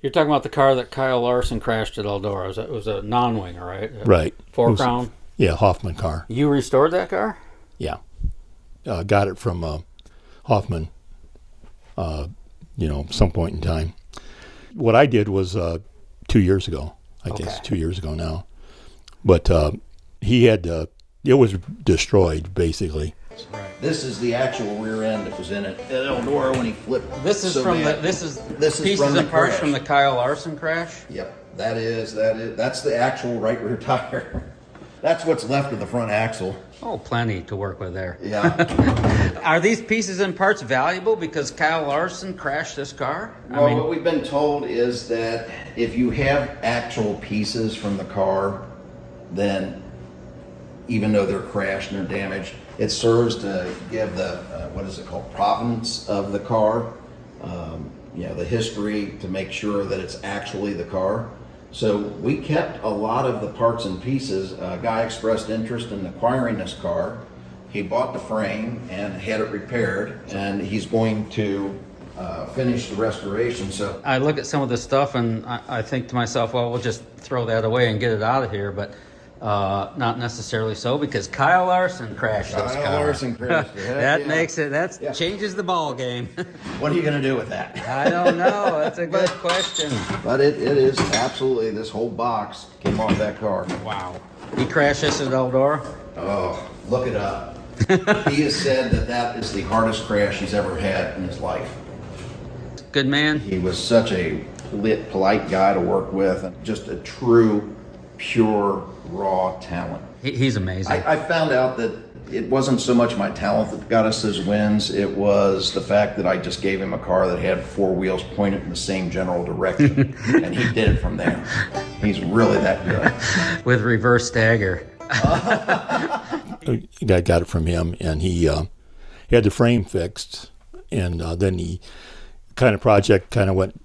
You're talking about the car that Kyle Larson crashed at Eldora. It was a non-winger, right? Right. Four crown? Yeah, Hoffman car. You restored that car? Yeah. Got it from Hoffman, some point in time. What I did was 2 years ago, I guess 2 years ago now. But he had, it was destroyed, basically. Right. This is the actual rear end that was in it at Eldora when he flipped. This is pieces and parts from the Kyle Larson crash? Yep, that's the actual right rear tire. That's what's left of the front axle. Oh, plenty to work with there. Yeah. Are these pieces and parts valuable because Kyle Larson crashed this car? Well, what we've been told is that if you have actual pieces from the car, then even though they're crashed and they're damaged, it serves to give the, provenance of the car, the history to make sure that it's actually the car. So we kept a lot of the parts and pieces. A guy expressed interest in acquiring this car. He bought the frame and had it repaired, and he's going to finish the restoration. So I look at some of the stuff and I think to myself, well, we'll just throw that away and get it out of here, but not necessarily so, because Kyle Larson crashed this car. Kyle Larson crashed it. That makes it, changes the ball game. What are you going to do with that? I don't know. That's a good question. But it is absolutely, this whole box came off that car. Wow. He crashed this at Eldora? Oh, look it up. He has said that is the hardest crash he's ever had in his life. Good man. He was such a polite guy to work with, and just a true, pure, raw talent. He's amazing. I found out that it wasn't so much my talent that got us his wins, it was the fact that I just gave him a car that had four wheels pointed in the same general direction, and he did it from there. He's really that good. With reverse stagger. I got it from him, and he had the frame fixed, and then the kind of project kind of went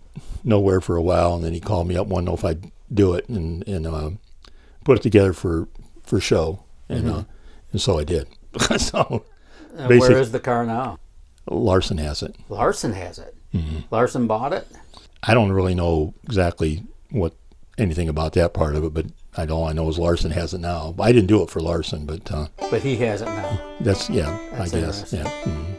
nowhere for a while, and then he called me up, wanted to know if I'd do it, and put it together for show, and so I did. So where is the car now? Larson has it. Larson has it. Mm-hmm. Larson bought it? I don't really know exactly anything about that part of it, but all I know is Larson has it now. I didn't do it for Larson, but he has it now. That's I guess. Yeah. Mm-hmm.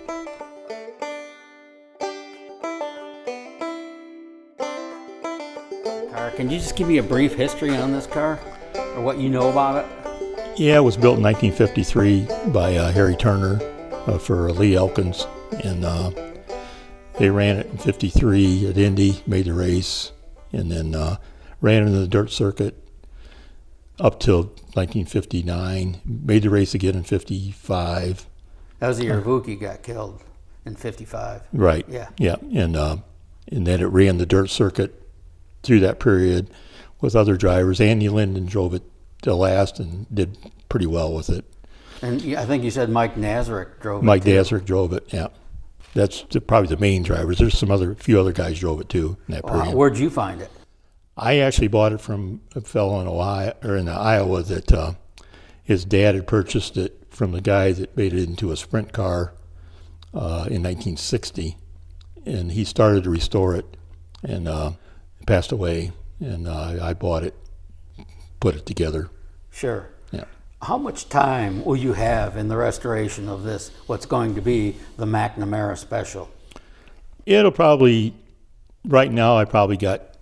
Can you just give me a brief history on this car, or what you know about it? Yeah, it was built in 1953 by Harry Turner for Lee Elkins, and they ran it in 53 at Indy, made the race, and then ran in the dirt circuit up till 1959, made the race again in 55. That was the year Vuki got killed in 55. Right. Yeah. Yeah, and then it ran the dirt circuit through that period with other drivers. Andy Linden drove it to last and did pretty well with it. And I think you said Mike Nazarick drove it. Mike Nazarick drove it, yeah. That's probably the main drivers. There's few other guys drove it too in that period. Where'd you find it? I actually bought it from a fellow in Iowa that his dad had purchased it from the guy that made it into a sprint car in 1960, and he started to restore it and passed away, and I bought it, put it together. Sure. Yeah. How much time will you have in the restoration of this, what's going to be the McNamara Special? It'll probably, right now I probably got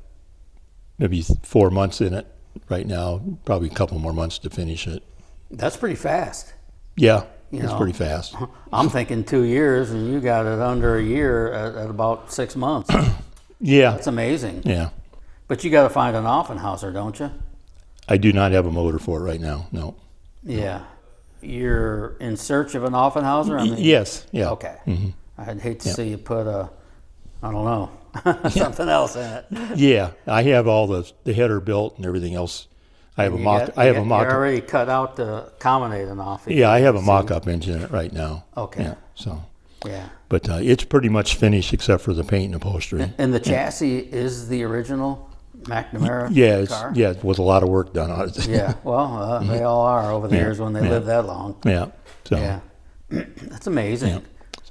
maybe 4 months in it right now, probably a couple more months to finish it. That's pretty fast. Yeah, it's pretty fast. I'm thinking 2 years, and you got it under a year at about 6 months. Yeah. That's amazing. Yeah. But you got to find an Offenhauser, don't you? I do not have a motor for it right now, no. Yeah. You're in search of an Offenhauser? Yes, yeah. Okay. Mm-hmm. I'd hate to see you put something else in it. Yeah, I have all the header built and everything else. I have a mock. You're already cut out to accommodate an Offenhauser. Yeah, I have a mock-up engine in it right now. Okay. Yeah, so. Yeah. But it's pretty much finished except for the paint and upholstery. And the chassis is the original McNamara car? Yeah, with a lot of work done on it. Yeah, well, they all are over the years when they live that long. Yeah. So. Yeah. That's amazing. Yeah.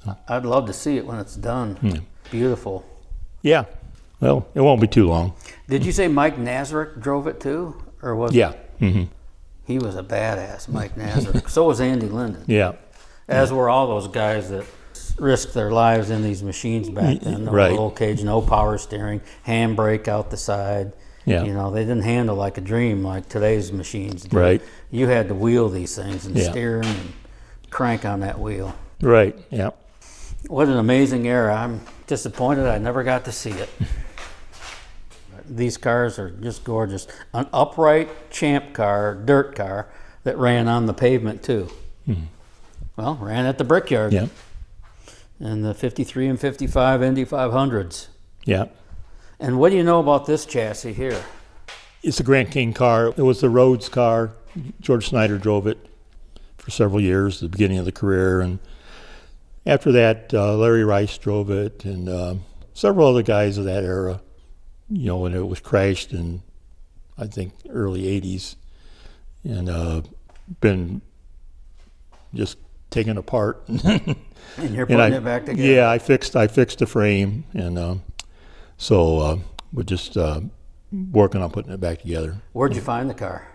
So. I'd love to see it when it's done. Yeah. Beautiful. Yeah. Well, it won't be too long. Did you say Mike Nazarick drove it too, or was Yeah. Mm-hmm. he was a badass, Mike Nazarick? So was Andy Linden. Yeah. As were all those guys that risked their lives in these machines back then. No Right. roll cage, no power steering, handbrake out the side. Yeah. You know, they didn't handle like a dream like today's machines do. Right. You had to wheel these things and Yeah. steer them and crank on that wheel. Right. Yeah. What an amazing era. I'm disappointed I never got to see it. These cars are just gorgeous. An upright champ car, dirt car, that ran on the pavement too. Well, ran at the Brickyard. Yeah. And the 53 and 55 Indy 500s. Yeah. And what do you know about this chassis here? It's a Grand King car. It was the Rhodes car. George Snyder drove it for several years, the beginning of the career. And after that, Larry Rice drove it and several other guys of that era, you know, when it was crashed in, I think, early 80s. And been just taken apart. And you're putting it back together? Yeah, I fixed the frame. And so we're just working on putting it back together. Where'd you find the car?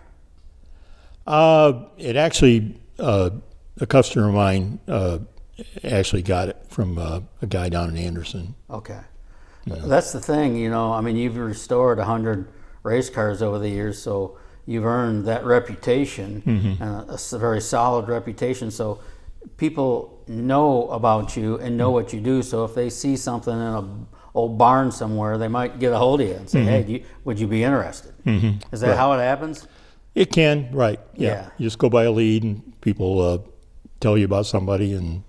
It actually, a customer of mine actually got it from a guy down in Anderson. Okay. That's the thing, you know. I mean, you've restored 100 race cars over the years, so you've earned that reputation, and a very solid reputation. So people know about you and know what you do. So if they see something in a old barn somewhere, they might get a hold of you and say, "Hey, would you be interested?" Is that how it happens? It can, right? Yeah. Yeah. You just go by a lead, and people tell you about somebody, and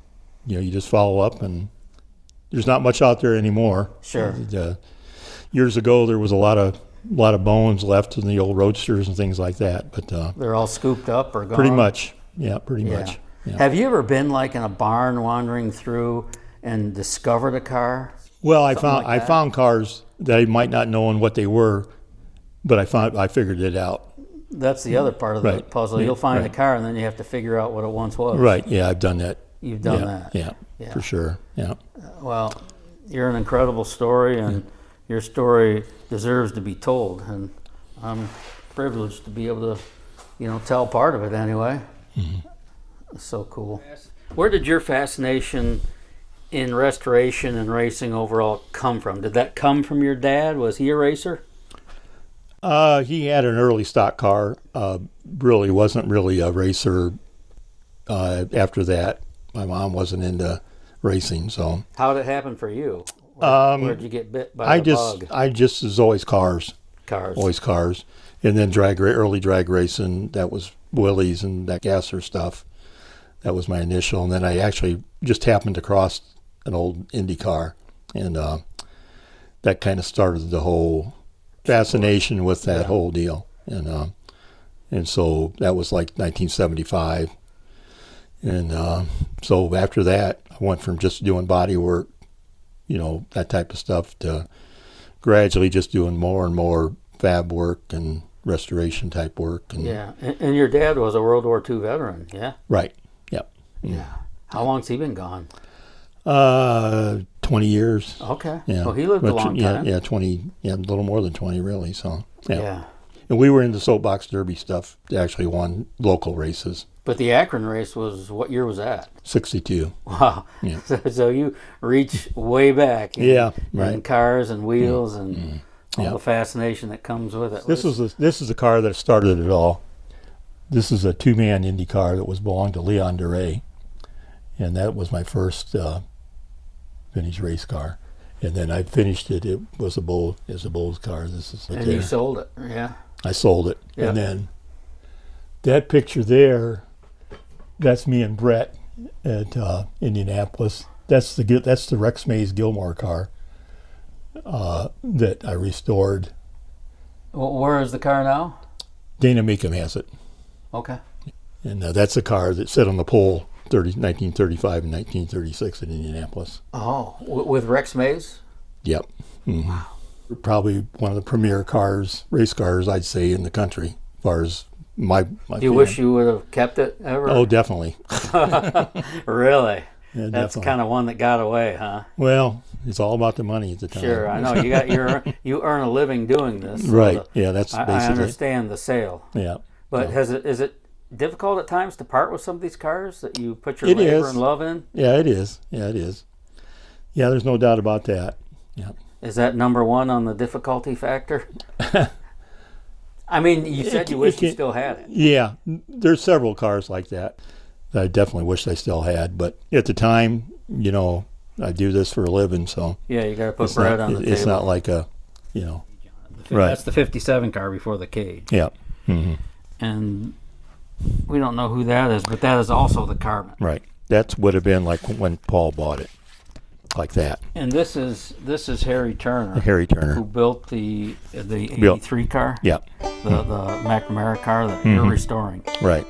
you know, you just follow up. And there's not much out there anymore. Sure. Years ago, there was a lot of bones left in the old roadsters and things like that. But They're all scooped up or gone? pretty much, yeah, pretty much. Yeah. Have you ever been like in a barn wandering through and discovered a car? Well, I Something like that? found cars that I might not know what they were, but I figured it out. That's the other part of the Right. puzzle. Yeah, You'll find right. a car and then you have to figure out what it once was. Right. Yeah, I've done that. You've done Yeah, that. Yeah, Yeah. for sure. Yeah. Well, you're an incredible story, and your story deserves to be told. And I'm privileged to be able to, you know, tell part of it anyway. It's so cool. Where did your fascination in restoration and racing overall come from? Did that come from your dad? Was he a racer? He had an early stock car. Really wasn't really a racer. After that, my mom wasn't into racing, so How did it happen for you? Where did you get bit by the bug? I just was always cars, Cars. always cars, and then early drag racing. That was Willys and that Gasser stuff. That was my initial, and then I actually just happened to cross an old Indy Car, and that kind of started the whole fascination with that whole deal, and so that was like 1975, and so after that I went from just doing body work, you know, that type of stuff, to gradually just doing more and more fab work and restoration type work. And Yeah, and your dad was a World War II veteran, yeah? right, yep, Yeah. How long's he been gone? 20 years. Okay. Yeah. Well, he lived a long time. Yeah, 20, yeah, a little more than 20 really, so, yeah. Yeah. And we were into soapbox derby stuff, actually won local races, But the Akron race was, what year was that? 62. Wow. Yeah. So you reach way back in, Yeah, in right. cars and wheels and all Yeah. the fascination that comes with it. This is the car that started it all. This is a two-man Indy car that was belonged to Leon DeRay, and that was my first vintage race car. And then I finished it. It was a Bulls car. This is And you sold it, yeah. I sold it. Yeah. And then that picture there, that's me and Brett at Indianapolis. That's the Rex Mays Gilmore car that I restored. Well, where is the car now? Dana Meekum has it. Okay. And that's a car that sat on the pole 1935 and 1936 in Indianapolis. Oh, with Rex Mays? Yep. Mm-hmm. Wow. Probably one of the premier race cars, I'd say, in the country, as far as my Do you wish you would have kept it ever? Oh, definitely. Really? Yeah, That's definitely. kind of one that got away, huh? Well, it's all about the money at the time. Sure, I know you earn a living doing this. So Right. Yeah, that's I basically. understand the sale, Yeah. but Yeah. is it difficult at times to part with some of these cars that you put your It labor is. and love in? Yeah, it is. Yeah, it is. Yeah, there's no doubt about that. Yeah. Is that number one on the difficulty factor? I mean, you said you wish you still had it. Yeah, there's several cars like that I definitely wish I still had. But at the time, I do this for a living, so Yeah, you got to put it's bread not, on the table. it's not like right. That's the 57 car before the cage. Yeah. Mm-hmm. And we don't know who that is, but that is also the carbon. Right. That would have been like when Paul bought it, like that. And this is Harry Turner, Harry Turner. who built the 83 car, Yeah. the McNamara car that you're restoring. Right.